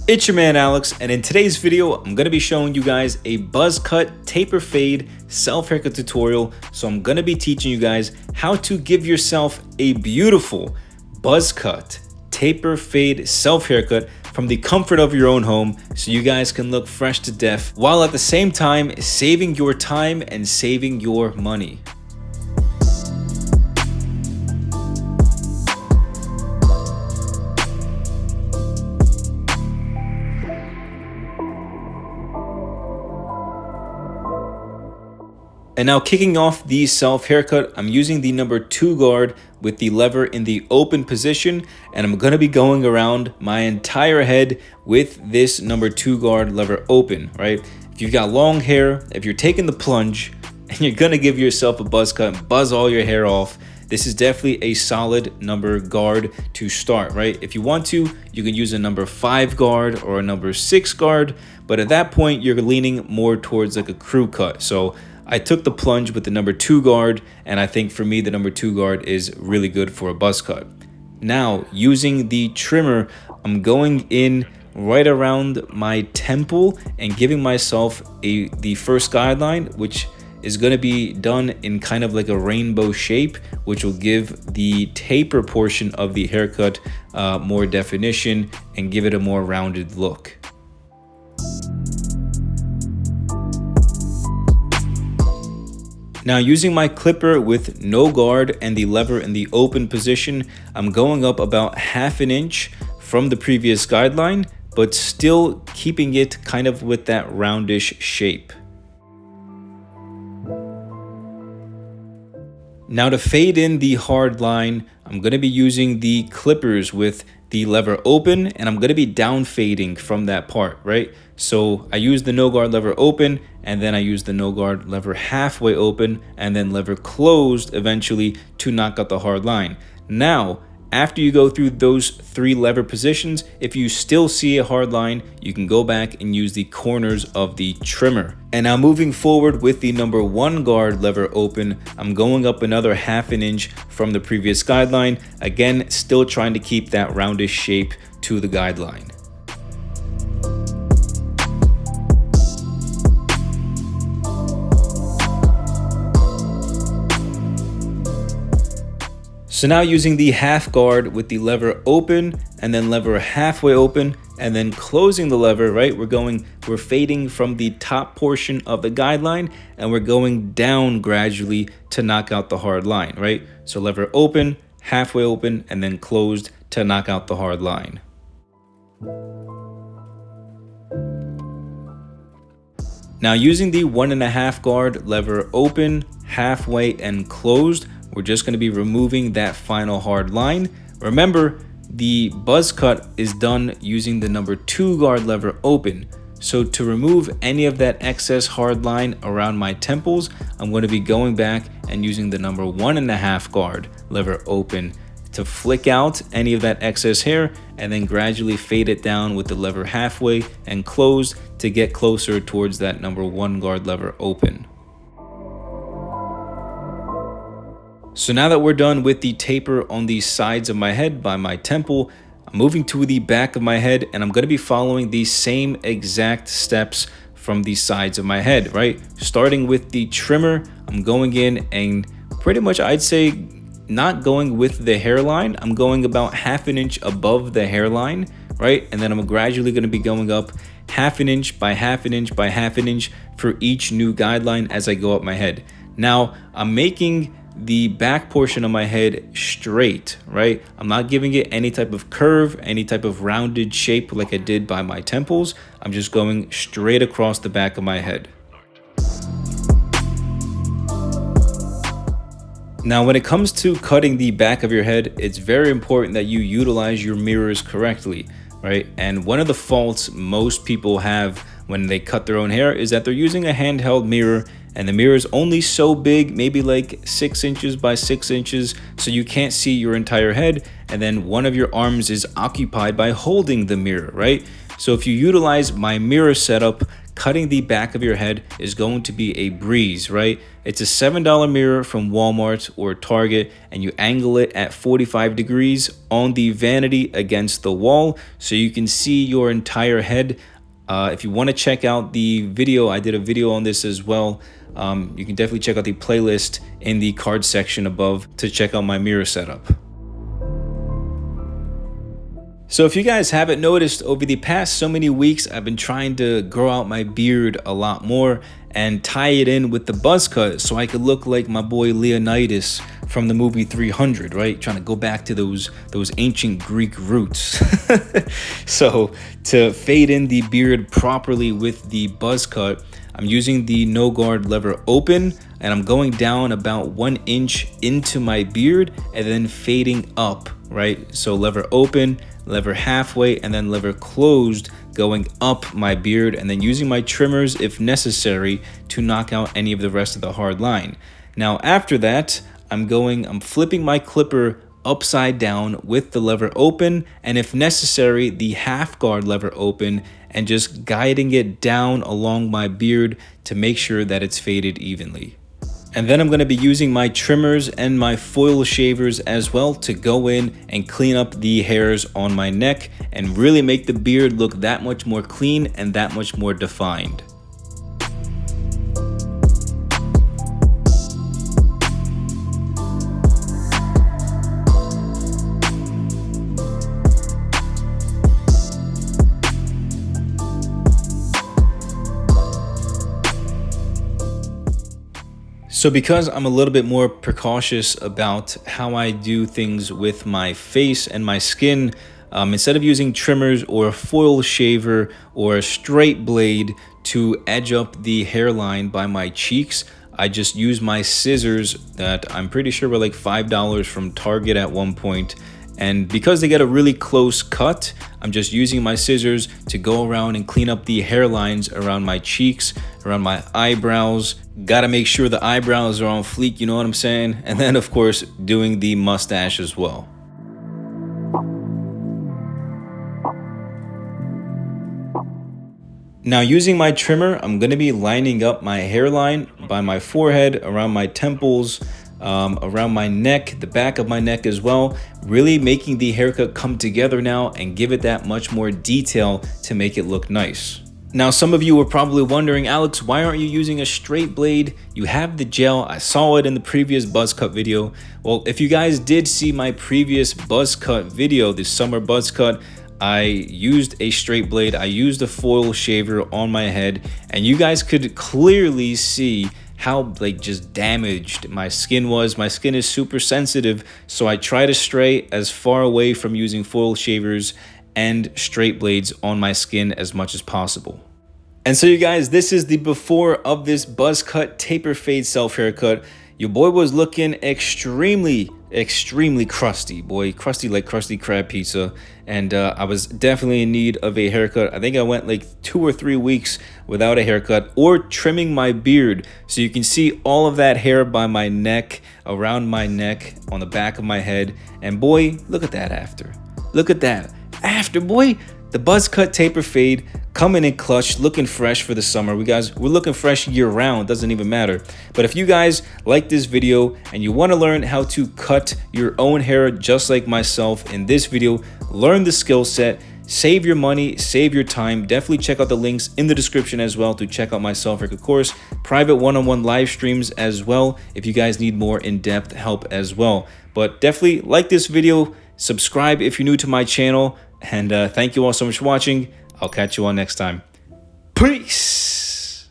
It's your man Alex, and in today's video, I'm going to be showing you guys a buzz cut, taper fade, self haircut tutorial. So I'm going to be teaching you guys how to give yourself a beautiful buzz cut, taper fade, self haircut from the comfort of your own home so you guys can look fresh to death while at the same time saving your time and saving your money. And now kicking off the self haircut, I'm using the number 2 guard with the lever in the open position, and I'm going to be going around my entire head with this number 2 guard lever open, right? If you've got long hair, if you're taking the plunge and you're going to give yourself a buzz cut and buzz all your hair off, this is definitely a solid number guard to start, right? If you want to, you can use a number 5 guard or a number 6 guard, but at that point, you're leaning more towards like a crew cut. So I took the plunge with the number 2 guard, and I think for me, the number 2 guard is really good for a buzz cut. Now, using the trimmer, I'm going in right around my temple and giving myself the first guideline, which is going to be done in kind of like a rainbow shape, which will give the taper portion of the haircut more definition and give it a more rounded look. Now, using my clipper with no guard and the lever in the open position, I'm going up about 1/2 inch from the previous guideline, but still keeping it kind of with that roundish shape. Now, to fade in the hard line, I'm going to be using the clippers with the lever open, and I'm going to be down fading from that part, right? So I use the no guard lever open, and then I use the no guard lever halfway open, and then lever closed eventually to knock out the hard line. Now, after you go through those 3 lever positions, if you still see a hard line, you can go back and use the corners of the trimmer. And now moving forward with the number 1 guard lever open, I'm going up another 1/2 inch from the previous guideline. Again, still trying to keep that roundish shape to the guideline. So now using the 1/2 guard with the lever open and then lever halfway open and then closing the lever, right? We're fading from the top portion of the guideline and we're going down gradually to knock out the hard line, right? So lever open, halfway open, and then closed to knock out the hard line. Now using the 1.5 guard lever open, halfway, and closed, we're just going to be removing that final hard line. Remember, the buzz cut is done using the number 2 guard lever open. So to remove any of that excess hard line around my temples, I'm going to be going back and using the number 1.5 guard lever open to flick out any of that excess hair and then gradually fade it down with the lever halfway and closed to get closer towards that number 1 guard lever open. So now that we're done with the taper on the sides of my head by my temple, I'm moving to the back of my head and I'm going to be following the same exact steps from the sides of my head, right? Starting with the trimmer, I'm going in and pretty much I'd say not going with the hairline. I'm going about 1/2 inch above the hairline, right? And then I'm gradually going to be going up 1/2 inch by 1/2 inch by 1/2 inch for each new guideline as I go up my head. Now, I'm making the back portion of my head straight, right? I'm not giving it any type of curve, any type of rounded shape like I did by my temples. I'm just going straight across the back of my head. Now, when it comes to cutting the back of your head, it's very important that you utilize your mirrors correctly, right? And one of the faults most people have when they cut their own hair is that they're using a handheld mirror, and the mirror is only so big, maybe like 6 inches by 6 inches, so you can't see your entire head, and then one of your arms is occupied by holding the mirror, right? So if you utilize my mirror setup, cutting the back of your head is going to be a breeze, right? It's a $7 mirror from Walmart or Target, and you angle it at 45 degrees on the vanity against the wall so you can see your entire head. If you want to check out the video, I did a video on this as well. You can definitely check out the playlist in the card section above to check out my mirror setup. So if you guys haven't noticed, over the past so many weeks, I've been trying to grow out my beard a lot more and tie it in with the buzz cut so I could look like my boy Leonidas from the movie 300, right? Trying to go back to those ancient Greek roots. So to fade in the beard properly with the buzz cut, I'm using the no guard lever open, and I'm going down about 1 inch into my beard and then fading up, right? So lever open, lever halfway, and then lever closed, going up my beard, and then using my trimmers if necessary to knock out any of the rest of the hard line. Now after that, I'm flipping my clipper upside down with the lever open, and if necessary, the half guard lever open, and just guiding it down along my beard to make sure that it's faded evenly. And then I'm going to be using my trimmers and my foil shavers as well to go in and clean up the hairs on my neck and really make the beard look that much more clean and that much more defined. So because I'm a little bit more precautious about how I do things with my face and my skin, instead of using trimmers or a foil shaver or a straight blade to edge up the hairline by my cheeks, I just use my scissors that I'm pretty sure were like $5 from Target at one point. And because they get a really close cut, I'm just using my scissors to go around and clean up the hairlines around my cheeks, around my eyebrows. Gotta make sure the eyebrows are on fleek, you know what I'm saying? And then of course, doing the mustache as well. Now using my trimmer, I'm gonna be lining up my hairline by my forehead, around my temples, around my neck, the back of my neck as well, really making the haircut come together now and give it that much more detail to make it look nice. Now some of you were probably wondering, Alex, why aren't you using a straight blade? You have the gel. I saw it in the previous buzz cut video. Well, if you guys did see my previous buzz cut video, this summer buzz cut, I used a straight blade. I used a foil shaver on my head, and you guys could clearly see how like just damaged my skin was. My skin is super sensitive, so I try to stray as far away from using foil shavers and straight blades on my skin as much as possible. And so you guys, this is the before of this buzz cut taper fade self haircut. Your boy was looking extremely crusty, boy, crusty like crusty crab pizza. And I was definitely in need of a haircut. I think I went like 2 or 3 weeks without a haircut or trimming my beard. So you can see all of that hair by my neck, around my neck, on the back of my head. And boy, look at that after. Look at that after, boy. The buzz cut taper fade coming in clutch, looking fresh for the summer. We're looking fresh year round, doesn't even matter. But if you guys like this video and you want to learn how to cut your own hair just like myself in this video, learn the skill set, save your money, save your time, definitely check out the links in the description as well to check out my self haircut course, private one-on-one live streams as well if you guys need more in-depth help as well. But definitely like this video, subscribe if you're new to my channel, and thank you all so much for watching. I'll catch you all next time. Peace.